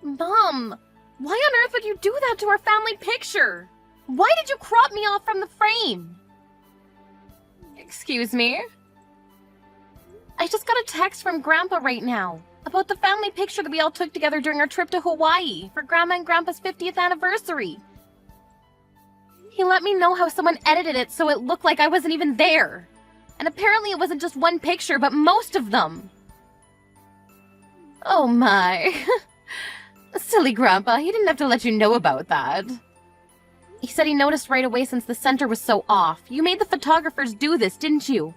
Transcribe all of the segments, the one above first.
Mom, why on earth would you do that to our family picture? Why did you crop me off from the frame? Excuse me? I just got a text from Grandpa right now about the family picture that we all took together during our trip to Hawaii for Grandma and Grandpa's 50th anniversary. He let me know how someone edited it so it looked like I wasn't even there. And apparently it wasn't just one picture, but most of them. Oh my. Silly Grandpa, he didn't have to let you know about that. He said he noticed right away since the center was so off. You made the photographers do this, didn't you?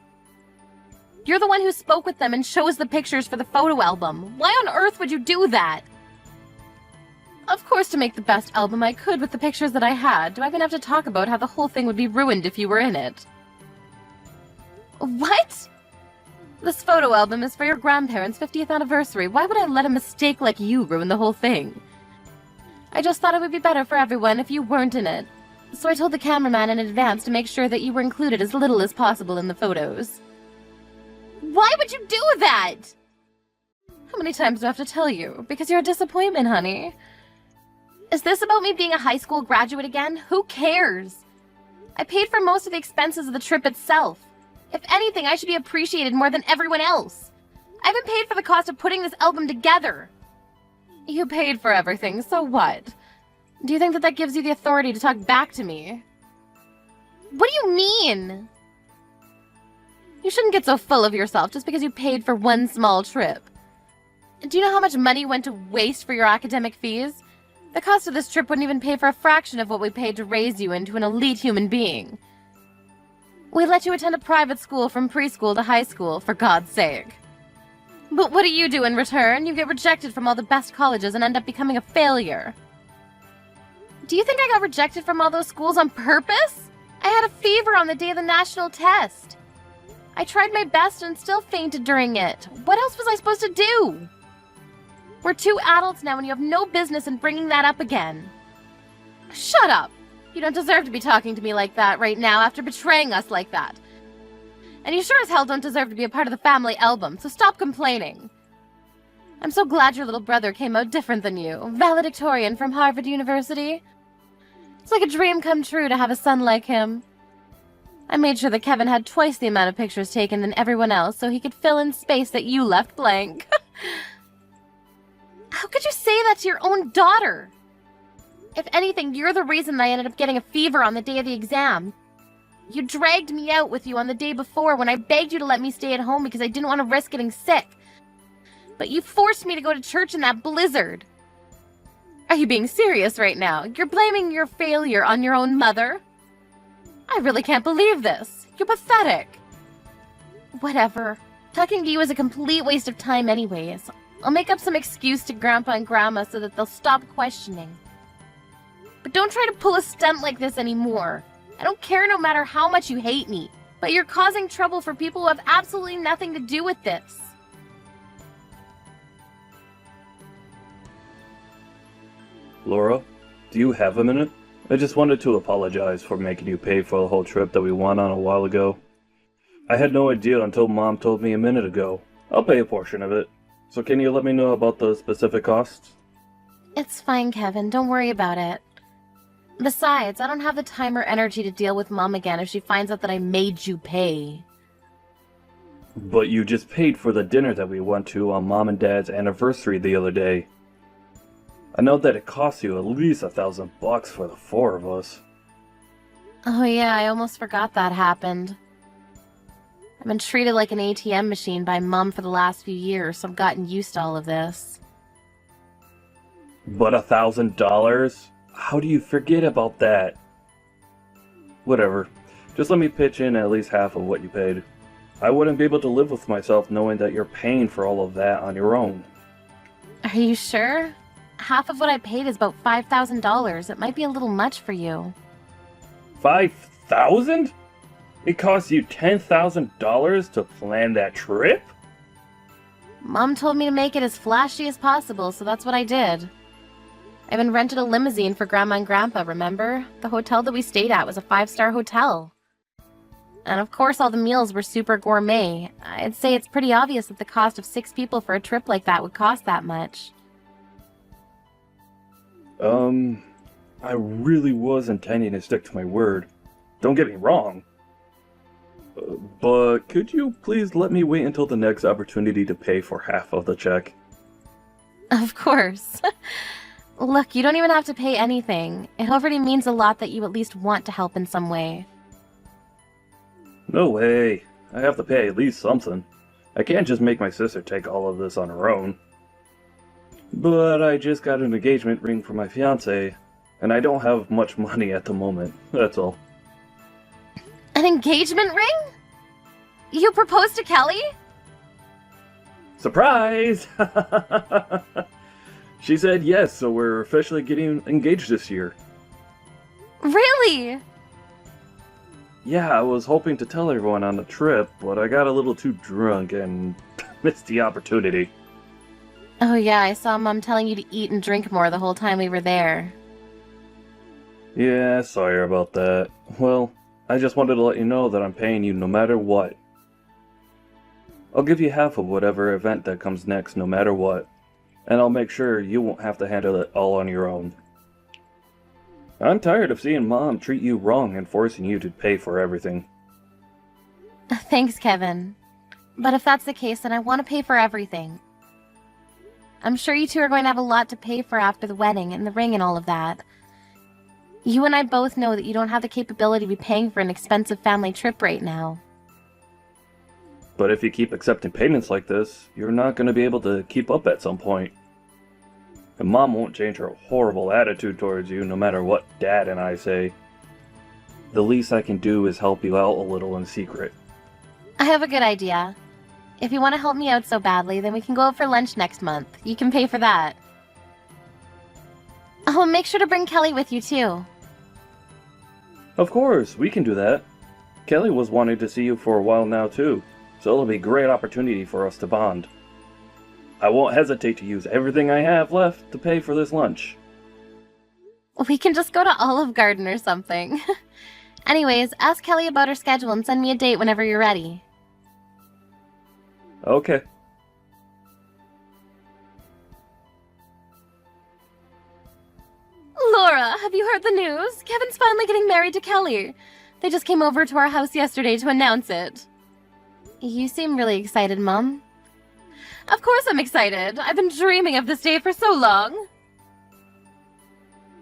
You're the one who spoke with them and chose the pictures for the photo album. Why on earth would you do that? Of course, to make the best album I could with the pictures that I had. Do I even have to talk about how the whole thing would be ruined if you were in it? What? This photo album is for your grandparents' 50th anniversary. Why would I let a mistake like you ruin the whole thing? I just thought it would be better for everyone if you weren't in it. So I told the cameraman in advance to make sure that you were included as little as possible in the photos. Why would you do that? How many times do I have to tell you? Because you're a disappointment, honey. Is this about me being a high school graduate again? Who cares? I paid for most of the expenses of the trip itself. If anything, I should be appreciated more than everyone else. I haven't paid for the cost of putting this album together. You paid for everything, so what? Do you think that gives you the authority to talk back to me? What do you mean? You shouldn't get so full of yourself just because you paid for one small trip. Do you know how much money went to waste for your academic fees? The cost of this trip wouldn't even pay for a fraction of what we paid to raise you into an elite human being. We let you attend a private school from preschool to high school, for God's sake. But what do you do in return? You get rejected from all the best colleges and end up becoming a failure. Do you think I got rejected from all those schools on purpose? I had a fever on the day of the national test. I tried my best and still fainted during it. What else was I supposed to do? We're 2 adults now and you have no business in bringing that up again. Shut up! You don't deserve to be talking to me like that right now after betraying us like that. And you sure as hell don't deserve to be a part of the family album, so stop complaining. I'm so glad your little brother came out different than you. Valedictorian from Harvard University. It's like a dream come true to have a son like him. I made sure that Kevin had twice the amount of pictures taken than everyone else so he could fill in space that you left blank. How could you say that to your own daughter? If anything, you're the reason that I ended up getting a fever on the day of the exam. You dragged me out with you on the day before when I begged you to let me stay at home because I didn't want to risk getting sick. But you forced me to go to church in that blizzard. Are you being serious right now? You're blaming your failure on your own mother? I really can't believe this. You're pathetic. Whatever. Talking to you is a complete waste of time anyways. I'll make up some excuse to Grandpa and Grandma so that they'll stop questioning. But don't try to pull a stunt like this anymore. I don't care no matter how much you hate me, but you're causing trouble for people who have absolutely nothing to do with this. Laura, do you have a minute? I just wanted to apologize for making you pay for the whole trip that we went on a while ago. I had no idea until Mom told me a minute ago. I'll pay a portion of it. So can you let me know about the specific costs? It's fine, Kevin. Don't worry about it. Besides, I don't have the time or energy to deal with Mom again if she finds out that I made you pay. But you just paid for the dinner that we went to on Mom and Dad's anniversary the other day. I know that it cost you at least $1,000 for the 4 of us. Oh yeah, I almost forgot that happened. I've been treated like an ATM machine by Mom for the last few years, so I've gotten used to all of this. But $1,000? How do you forget about that? Whatever. Just let me pitch in at least half of what you paid. I wouldn't be able to live with myself knowing that you're paying for all of that on your own. Are you sure? Half of what I paid is about $5,000. It might be a little much for you. 5,000? It cost you $10,000 to plan that trip? Mom told me to make it as flashy as possible, so that's what I did. I even rented a limousine for Grandma and Grandpa, remember? The hotel that we stayed at was a 5-star hotel. And of course all the meals were super gourmet. I'd say it's pretty obvious that the cost of 6 people for a trip like that would cost that much. I really was intending to stick to my word. Don't get me wrong. But could you please let me wait until the next opportunity to pay for half of the check? Of course. Look, you don't even have to pay anything. It already means a lot that you at least want to help in some way. No way. I have to pay at least something. I can't just make my sister take all of this on her own. But I just got an engagement ring for my fiancé, and I don't have much money at the moment, that's all. An engagement ring? You proposed to Kelly? Surprise! She said yes, so we're officially getting engaged this year. Really? Yeah, I was hoping to tell everyone on the trip, but I got a little too drunk and missed the opportunity. Oh yeah, I saw Mom telling you to eat and drink more the whole time we were there. Yeah, sorry about that. Well, I just wanted to let you know that I'm paying you no matter what. I'll give you half of whatever event that comes next no matter what, and I'll make sure you won't have to handle it all on your own. I'm tired of seeing Mom treat you wrong and forcing you to pay for everything. Thanks, Kevin. But if that's the case, then I want to pay for everything. I'm sure you two are going to have a lot to pay for after the wedding and the ring and all of that. You and I both know that you don't have the capability to be paying for an expensive family trip right now. But if you keep accepting payments like this, you're not going to be able to keep up at some point. And Mom won't change her horrible attitude towards you no matter what Dad and I say. The least I can do is help you out a little in secret. I have a good idea. If you want to help me out so badly, then we can go out for lunch next month. You can pay for that. Oh, make sure to bring Kelly with you too. Of course, we can do that. Kelly was wanting to see you for a while now too, so it'll be a great opportunity for us to bond. I won't hesitate to use everything I have left to pay for this lunch. We can just go to Olive Garden or something. Anyways, ask Kelly about her schedule and send me a date whenever you're ready. Okay. Laura, have you heard the news? Kevin's finally getting married to Kelly. They just came over to our house yesterday to announce it. You seem really excited, Mom. Of course I'm excited. I've been dreaming of this day for so long.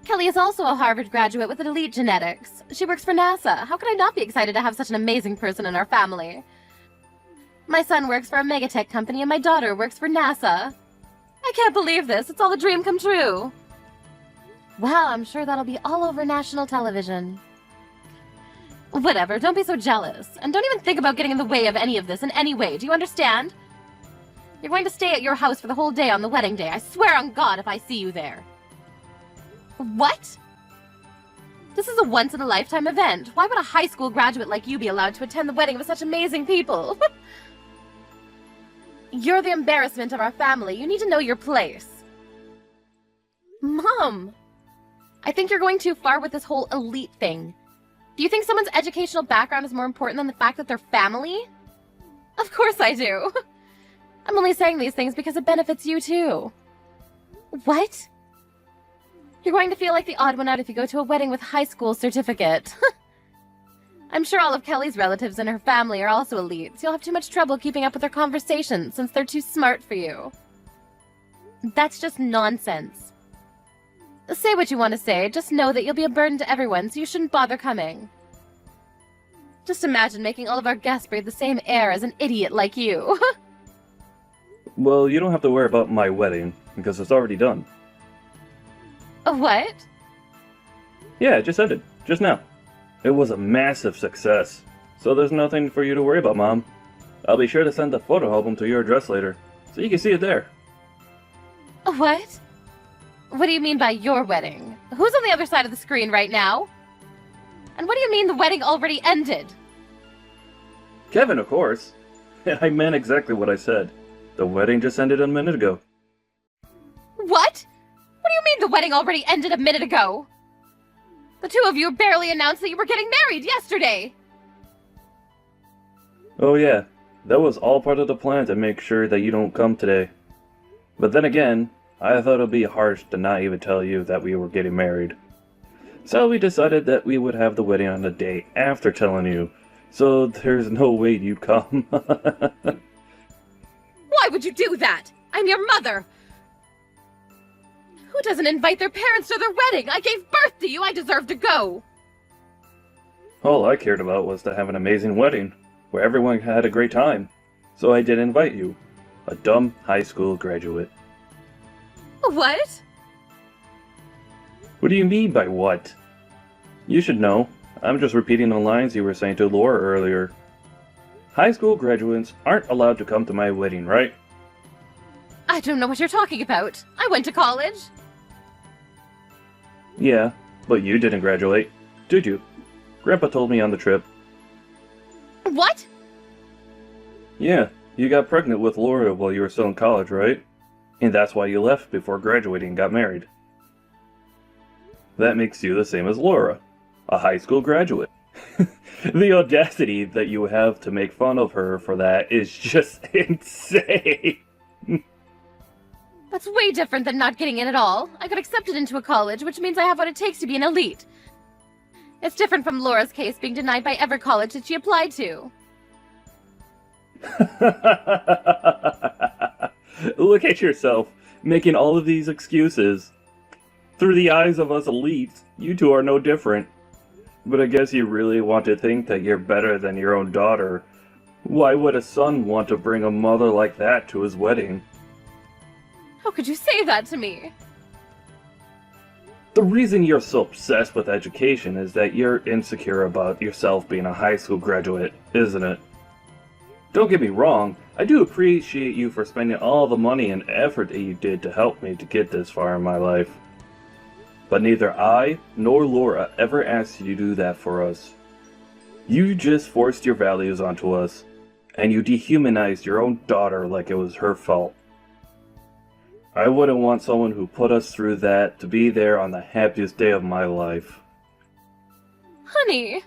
Kelly is also a Harvard graduate with elite genetics. She works for NASA. How could I not be excited to have such an amazing person in our family? My son works for a megatech company and my daughter works for NASA. I can't believe this. It's all a dream come true. Wow, I'm sure that'll be all over national television. Whatever, don't be so jealous. And don't even think about getting in the way of any of this in any way, do you understand? You're going to stay at your house for the whole day on the wedding day. I swear on God if I see you there. What? This is a once-in-a-lifetime event. Why would a high school graduate like you be allowed to attend the wedding of such amazing people? You're the embarrassment of our family. You need to know your place. Mom! I think you're going too far with this whole elite thing. Do you think someone's educational background is more important than the fact that they're family? Of course I do. I'm only saying these things because it benefits you too. What? You're going to feel like the odd one out if you go to a wedding with a high school certificate. I'm sure all of Kelly's relatives and her family are also elites. You'll have too much trouble keeping up with their conversations since they're too smart for you. That's just nonsense. Say what you want to say, just know that you'll be a burden to everyone, so you shouldn't bother coming. Just imagine making all of our guests breathe the same air as an idiot like you. Well, you don't have to worry about my wedding, because it's already done. What? Yeah, it just ended. Just now. It was a massive success. So there's nothing for you to worry about, Mom. I'll be sure to send the photo album to your address later, so you can see it there. What? What do you mean by your wedding? Who's on the other side of the screen right now? And what do you mean the wedding already ended? Kevin, of course. I meant exactly what I said. The wedding just ended a minute ago. What? What do you mean the wedding already ended a minute ago? The two of you barely announced that you were getting married yesterday! Oh yeah, that was all part of the plan to make sure that you don't come today. But then again, I thought it would be harsh to not even tell you that we were getting married. So we decided that we would have the wedding on the day after telling you, so there's no way you'd come. Why would you do that? I'm your mother! Who doesn't invite their parents to their wedding? I gave birth to you, I deserve to go! All I cared about was to have an amazing wedding, where everyone had a great time. So I did invite you, a dumb high school graduate. What? What do you mean by what? You should know. I'm just repeating the lines you were saying to Laura earlier. High school graduates aren't allowed to come to my wedding, right? I don't know what you're talking about. I went to college. Yeah, but you didn't graduate, did you? Grandpa told me on the trip. What? Yeah, you got pregnant with Laura while you were still in college, right? And that's why you left before graduating and got married. That makes you the same as Laura, a high school graduate. The audacity that you have to make fun of her for that is just insane. That's way different than not getting in at all. I got accepted into a college, which means I have what it takes to be an elite. It's different from Laura's case being denied by every college that she applied to. Look at yourself, making all of these excuses. Through the eyes of us elites, you two are no different. But I guess you really want to think that you're better than your own daughter. Why would a son want to bring a mother like that to his wedding? How could you say that to me? The reason you're so obsessed with education is that you're insecure about yourself being a high school graduate, isn't it? Don't get me wrong, I do appreciate you for spending all the money and effort that you did to help me to get this far in my life. But neither I nor Laura ever asked you to do that for us. You just forced your values onto us, and you dehumanized your own daughter like it was her fault. I wouldn't want someone who put us through that to be there on the happiest day of my life. Honey!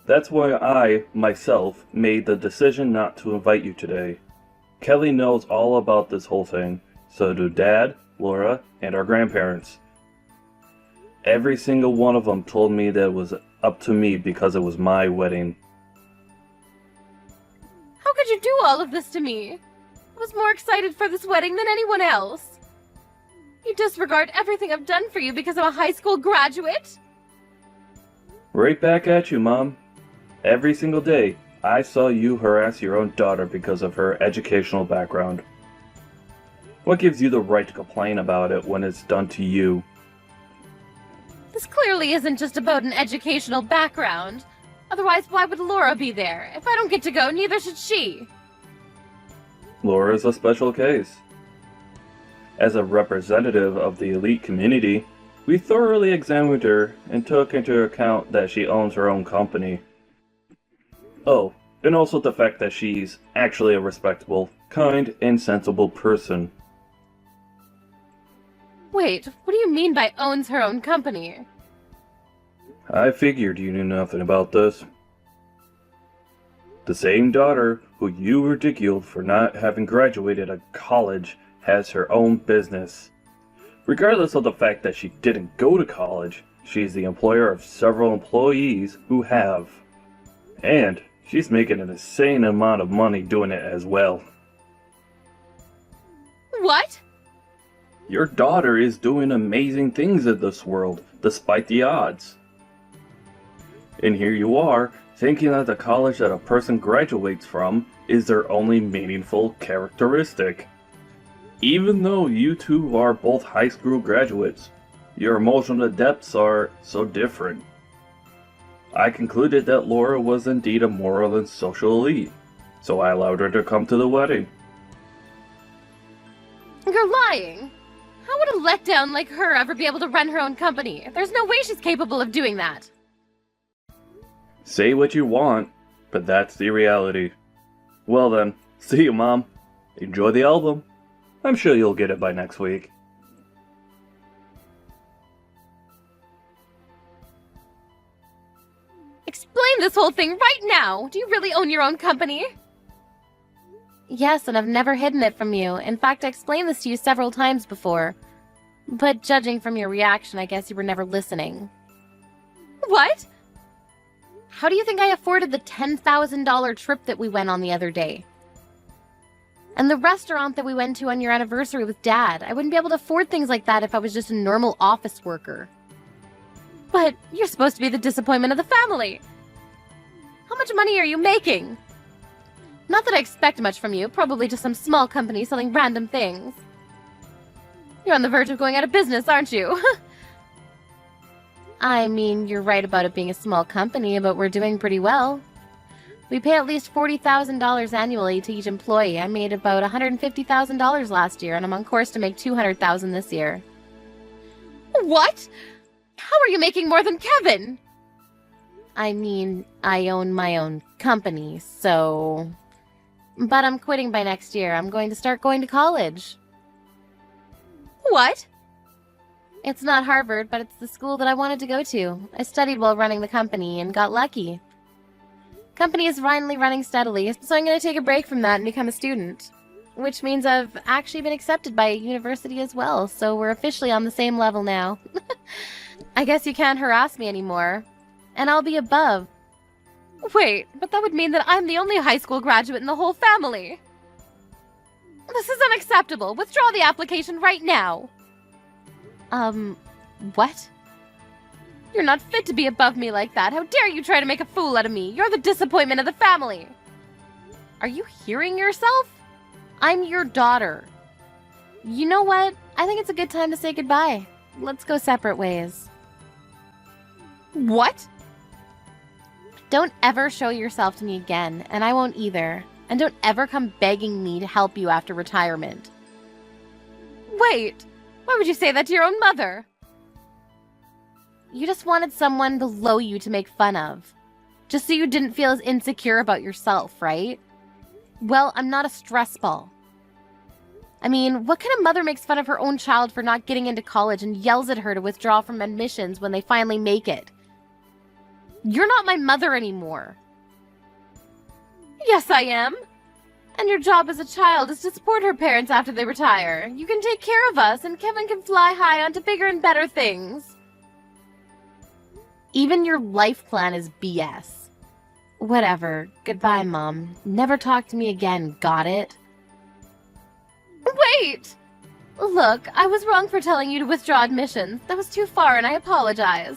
That's why I, myself, made the decision not to invite you today. Kelly knows all about this whole thing, so do Dad, Laura, and our grandparents. Every single one of them told me that it was up to me because it was my wedding. How could you do all of this to me? I was more excited for this wedding than anyone else. You disregard everything I've done for you because I'm a high school graduate? Right back at you, Mom. Every single day, I saw you harass your own daughter because of her educational background. What gives you the right to complain about it when it's done to you? This clearly isn't just about an educational background. Otherwise, why would Laura be there? If I don't get to go, neither should she. Laura's a special case. As a representative of the elite community, we thoroughly examined her and took into account that she owns her own company. Oh, and also the fact that she's actually a respectable, kind, and sensible person. Wait, what do you mean by owns her own company? I figured you knew nothing about this. The same daughter who you ridiculed for not having graduated a college has her own business. Regardless of the fact that she didn't go to college, she's the employer of several employees who have. And she's making an insane amount of money doing it as well. What? Your daughter is doing amazing things in this world, despite the odds. And here you are, thinking that the college that a person graduates from is their only meaningful characteristic. Even though you two are both high school graduates, your emotional depths are so different. I concluded that Laura was indeed a moral and social elite, so I allowed her to come to the wedding. You're lying. How would a letdown like her ever be able to run her own company? There's no way she's capable of doing that. Say what you want, but that's the reality. Well then, see you, Mom. Enjoy the album. I'm sure you'll get it by next week. Explain this whole thing right now. Do you really own your own company? Yes, and I've never hidden it from you. In fact, I explained this to you several times before. But judging from your reaction, I guess you were never listening. What? How do you think I afforded the $10,000 trip that we went on the other day? And the restaurant that we went to on your anniversary with Dad? I wouldn't be able to afford things like that if I was just a normal office worker. But you're supposed to be the disappointment of the family. How much money are you making? Not that I expect much from you, probably just some small company selling random things. You're on the verge of going out of business, aren't you? I mean, you're right about it being a small company, but we're doing pretty well. We pay at least $40,000 annually to each employee. I made about $150,000 last year, and I'm on course to make $200,000 this year. What? How are you making more than Kevin? I mean, I own my own company, so... But I'm quitting by next year. I'm going to start going to college. What? It's not Harvard, but it's the school that I wanted to go to. I studied while running the company and got lucky. Company is finally running steadily, so I'm going to take a break from that and become a student. Which means I've actually been accepted by a university as well, so we're officially on the same level now. I guess you can't harass me anymore. And I'll be above. Wait, but that would mean that I'm the only high school graduate in the whole family. This is unacceptable. Withdraw the application right now. What? You're not fit to be above me like that. How dare you try to make a fool out of me? You're the disappointment of the family. Are you hearing yourself? I'm your daughter. You know what? I think it's a good time to say goodbye. Let's go separate ways. What? Don't ever show yourself to me again, and I won't either. And don't ever come begging me to help you after retirement. Wait! Why would you say that to your own mother? You just wanted someone below you to make fun of. Just so you didn't feel as insecure about yourself, right? Well, I'm not a stress ball. I mean, what kind of mother makes fun of her own child for not getting into college and yells at her to withdraw from admissions when they finally make it? You're not my mother anymore. Yes, I am. And your job as a child is to support her parents after they retire. You can take care of us, and Kevin can fly high onto bigger and better things. Even your life plan is BS. Whatever. Goodbye, Mom. Never talk to me again, got it? Wait! Look, I was wrong for telling you to withdraw admissions. That was too far, and I apologize.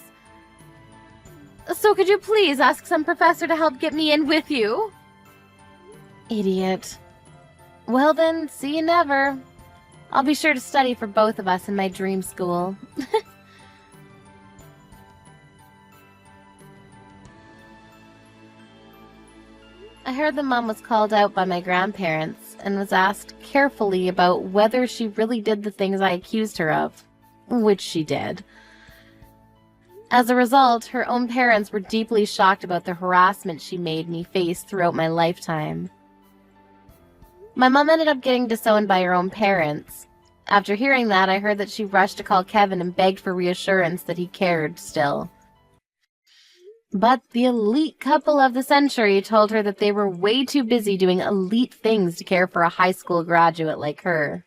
So could you please ask some professor to help get me in with you? Idiot. Well then, see you never. I'll be sure to study for both of us in my dream school. I heard that Mom was called out by my grandparents and was asked carefully about whether she really did the things I accused her of, which she did. As a result, her own parents were deeply shocked about the harassment she made me face throughout my lifetime. My mom ended up getting disowned by her own parents. After hearing that, I heard that she rushed to call Kevin and begged for reassurance that he cared still. But the elite couple of the century told her that they were way too busy doing elite things to care for a high school graduate like her.